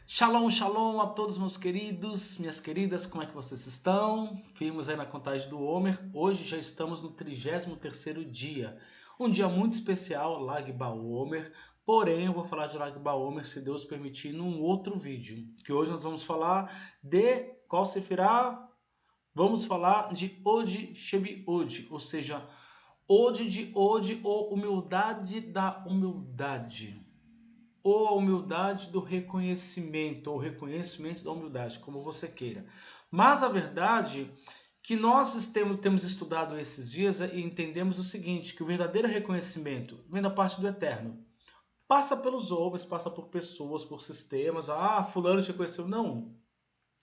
Shalom, shalom a todos meus queridos, minhas queridas, como é que vocês estão? Firmes aí na contagem do Homer. Hoje já estamos no 33º dia. Um dia muito especial, Lag BaOmer. Porém, eu vou falar de Lag BaOmer, se Deus permitir, num outro vídeo. Que hoje nós vamos falar de qual Sefirá? Vamos falar de Od Shebi Od, ou seja, Od de Od ou humildade da humildade. Ou a humildade do reconhecimento, ou reconhecimento da humildade, como você queira. Mas a verdade que nós temos estudado esses dias e entendemos o seguinte, que o verdadeiro reconhecimento vem da parte do Eterno. Passa pelos homens, passa por pessoas, por sistemas. Ah, fulano te reconheceu. Não,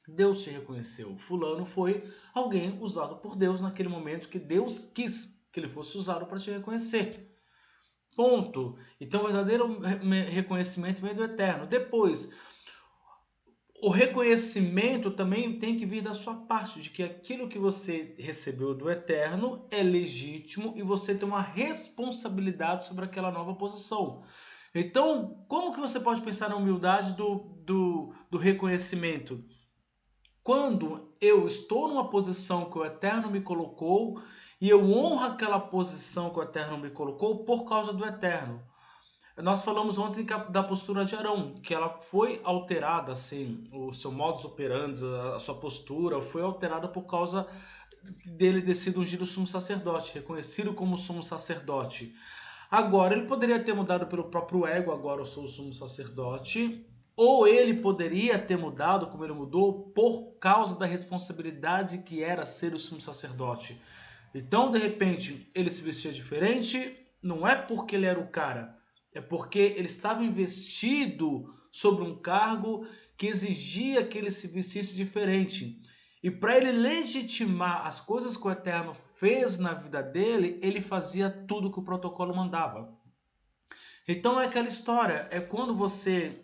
Deus te reconheceu. Fulano foi alguém usado por Deus naquele momento que Deus quis que ele fosse usado para te reconhecer. Ponto. Então, o verdadeiro reconhecimento vem do Eterno. Depois, o reconhecimento também tem que vir da sua parte, de que aquilo que você recebeu do Eterno é legítimo e você tem uma responsabilidade sobre aquela nova posição. Então, como que você pode pensar na humildade do reconhecimento? Quando eu estou numa posição que o Eterno me colocou e eu honro aquela posição que o Eterno me colocou por causa do Eterno. Nós falamos ontem da postura de Arão, que ela foi alterada, assim, o seu modus operandi, a sua postura foi alterada por causa dele ter sido ungido sumo sacerdote, reconhecido como sumo sacerdote. Agora, ele poderia ter mudado pelo próprio ego, agora eu sou o sumo sacerdote, ou ele poderia ter mudado, como ele mudou, por causa da responsabilidade que era ser o sumo sacerdote. Então, de repente, ele se vestia diferente, não é porque ele era o cara, é porque ele estava investido sobre um cargo que exigia que ele se vestisse diferente. E para ele legitimar as coisas que o Eterno fez na vida dele, ele fazia tudo que o protocolo mandava. Então é aquela história, é quando você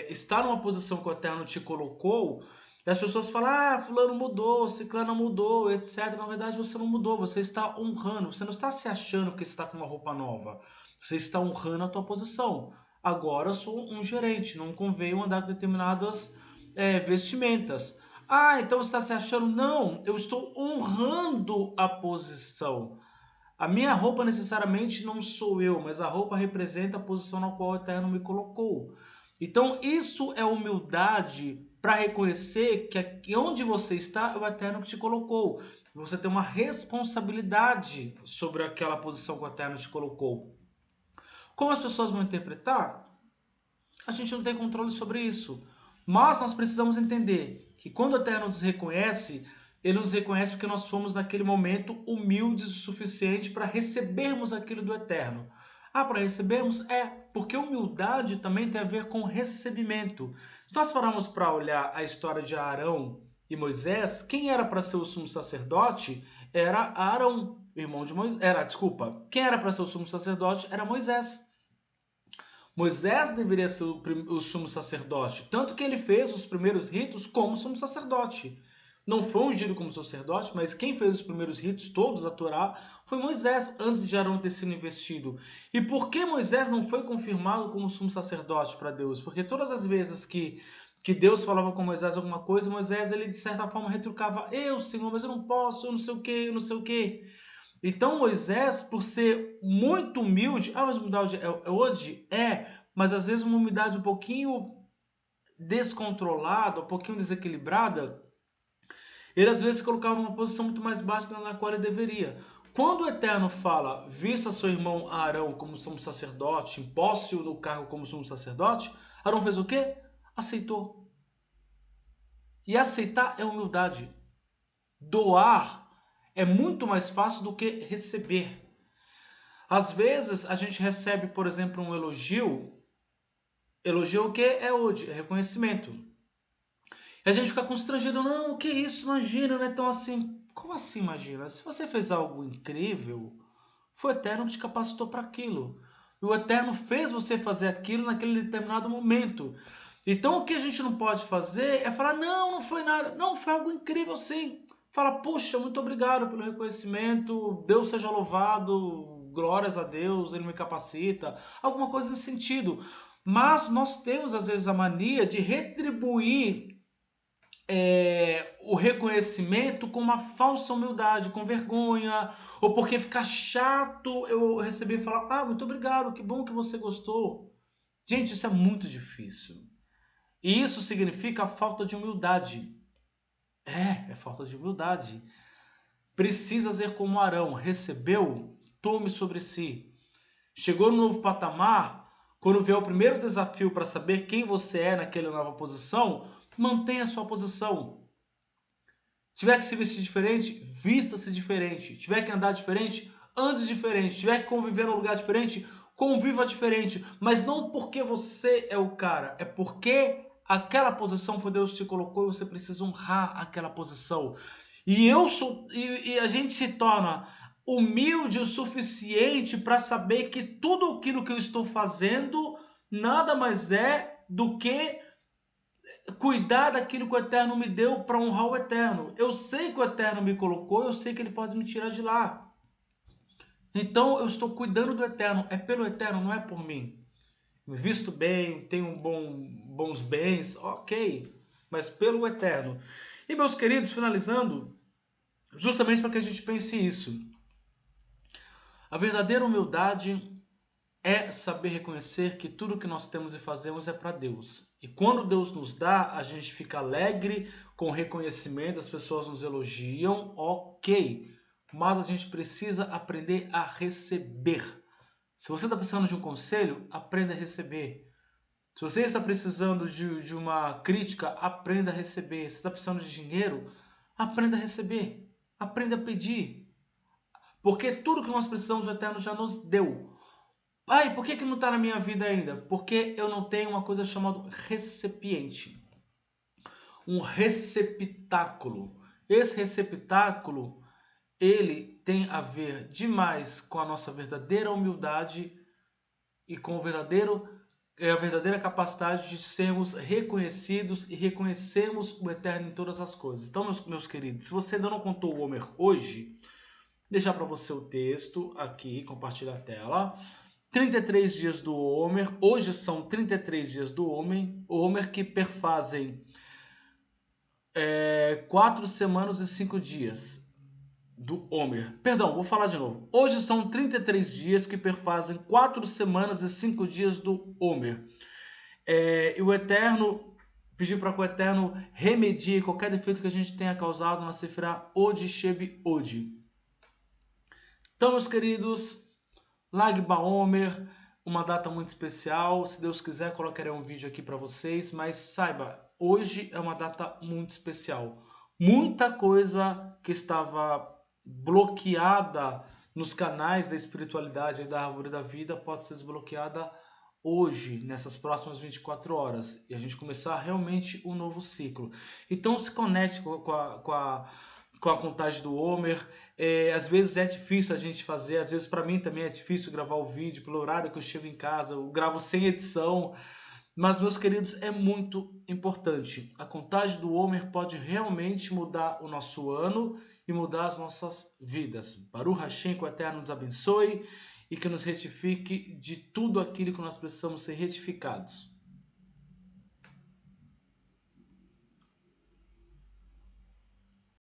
está numa posição que o Eterno te colocou, e as pessoas falam, ah, fulano mudou, ciclano mudou, etc. Na verdade você não mudou, você está honrando, você não está se achando que está com uma roupa nova, você está honrando a tua posição. Agora eu sou um gerente, não convém andar com determinadas vestimentas. Ah, então você está se achando? Não, eu estou honrando a posição. A minha roupa necessariamente não sou eu, mas a roupa representa a posição na qual o Eterno me colocou. Então, isso é humildade para reconhecer que onde você está é o Eterno que te colocou. Você tem uma responsabilidade sobre aquela posição que o Eterno te colocou. Como as pessoas vão interpretar, a gente não tem controle sobre isso. Mas nós precisamos entender que quando o Eterno nos reconhece, ele nos reconhece porque nós fomos naquele momento humildes o suficiente para recebermos aquilo do Eterno. Ah, para recebermos? É, porque humildade também tem a ver com recebimento. Se nós pararmos para olhar a história de Arão e Moisés, quem era para ser o sumo sacerdote era Arão, irmão de Moisés. Quem era para ser o sumo sacerdote era Moisés. Moisés deveria ser o sumo sacerdote, tanto que ele fez os primeiros ritos como sumo sacerdote. Não foi ungido como sacerdote, mas quem fez os primeiros ritos todos da Torá foi Moisés, antes de Arão ter sido investido. E por que Moisés não foi confirmado como sumo sacerdote para Deus? Porque todas as vezes que Deus falava com Moisés alguma coisa, Moisés, ele de certa forma retrucava, eu, Senhor, mas eu não posso, eu não sei o que, eu não sei o que. Então Moisés, por ser muito humilde, mas humildade é hoje? É, mas às vezes uma humildade um pouquinho descontrolada, um pouquinho desequilibrada, ele às vezes se colocava numa posição muito mais baixa na qual ele deveria. Quando o Eterno fala, vista seu irmão Arão como sumo sacerdote, imposse-o no cargo como sumo sacerdote, Arão fez o quê? Aceitou. E aceitar é humildade. Doar é muito mais fácil do que receber. Às vezes a gente recebe, por exemplo, um elogio. Elogio o que é hoje? É reconhecimento. E a gente fica constrangido. Não, o que é isso? Imagina, não é tão assim. Como assim, imagina? Se você fez algo incrível, foi o Eterno que te capacitou para aquilo. E o Eterno fez você fazer aquilo naquele determinado momento. Então o que a gente não pode fazer é falar, não, não foi nada. Não, foi algo incrível sim. Fala, puxa, muito obrigado pelo reconhecimento, Deus seja louvado, glórias a Deus, Ele me capacita, alguma coisa nesse sentido. Mas nós temos, às vezes, a mania de retribuir o reconhecimento com uma falsa humildade, com vergonha, ou porque fica chato eu receber e falar, muito obrigado, que bom que você gostou. Gente, isso é muito difícil. E isso significa falta de humildade. É falta de humildade. Precisa ser como Arão, recebeu, tome sobre si. Chegou no novo patamar, quando vier o primeiro desafio para saber quem você é naquela nova posição, mantenha a sua posição. Tiver que se vestir diferente, vista-se diferente. Tiver que andar diferente, ande diferente. Tiver que conviver num lugar diferente, conviva diferente. Mas não porque você é o cara, é porque aquela posição foi Deus que te colocou e você precisa honrar aquela posição. E a gente se torna humilde o suficiente para saber que tudo aquilo que eu estou fazendo nada mais é do que cuidar daquilo que o Eterno me deu para honrar o Eterno. Eu sei que o Eterno me colocou, eu sei que Ele pode me tirar de lá. Então eu estou cuidando do Eterno. É pelo Eterno, não é por mim. Me visto bem, tenho bons bens, ok. Mas pelo Eterno. E meus queridos, finalizando, justamente para que a gente pense isso. A verdadeira humildade é saber reconhecer que tudo que nós temos e fazemos é para Deus. E quando Deus nos dá, a gente fica alegre com o reconhecimento, as pessoas nos elogiam, ok. Mas a gente precisa aprender a receber. Se você está precisando de um conselho, aprenda a receber. Se você está precisando de uma crítica, aprenda a receber. Se está precisando de dinheiro, aprenda a receber. Aprenda a pedir. Porque tudo que nós precisamos, o Eterno já nos deu. Por que não está na minha vida ainda? Porque eu não tenho uma coisa chamada recipiente. Um receptáculo. Esse receptáculo, ele tem a ver demais com a nossa verdadeira humildade e com a verdadeira capacidade de sermos reconhecidos e reconhecermos o Eterno em todas as coisas. Então, meus queridos, se você ainda não contou o Homer hoje, deixar para você o texto aqui, compartilhar a tela. 33 dias do Homer, hoje são 33 dias do Homer que perfazem 4 semanas e 5 dias do Homer. Perdão, vou falar de novo. Hoje são 33 dias que perfazem 4 semanas e 5 dias do Homer. E o Eterno pediu para que o Eterno remedie qualquer defeito que a gente tenha causado na Sefirá Od Sheb Od. Então, meus queridos, Lag BaOmer, uma data muito especial. Se Deus quiser, colocarei um vídeo aqui para vocês. Mas saiba, hoje é uma data muito especial. Muita coisa que estava bloqueada nos canais da espiritualidade e da árvore da vida pode ser desbloqueada hoje, nessas próximas 24 horas. E a gente começar realmente um novo ciclo. Então se conecte com a contagem do Homer. Às vezes é difícil a gente fazer, às vezes para mim também é difícil gravar o vídeo, pelo horário que eu chego em casa, eu gravo sem edição, mas meus queridos, é muito importante. A contagem do Homer pode realmente mudar o nosso ano e mudar as nossas vidas. Baruch Hashem, que o Eterno nos abençoe e que nos retifique de tudo aquilo que nós precisamos ser retificados.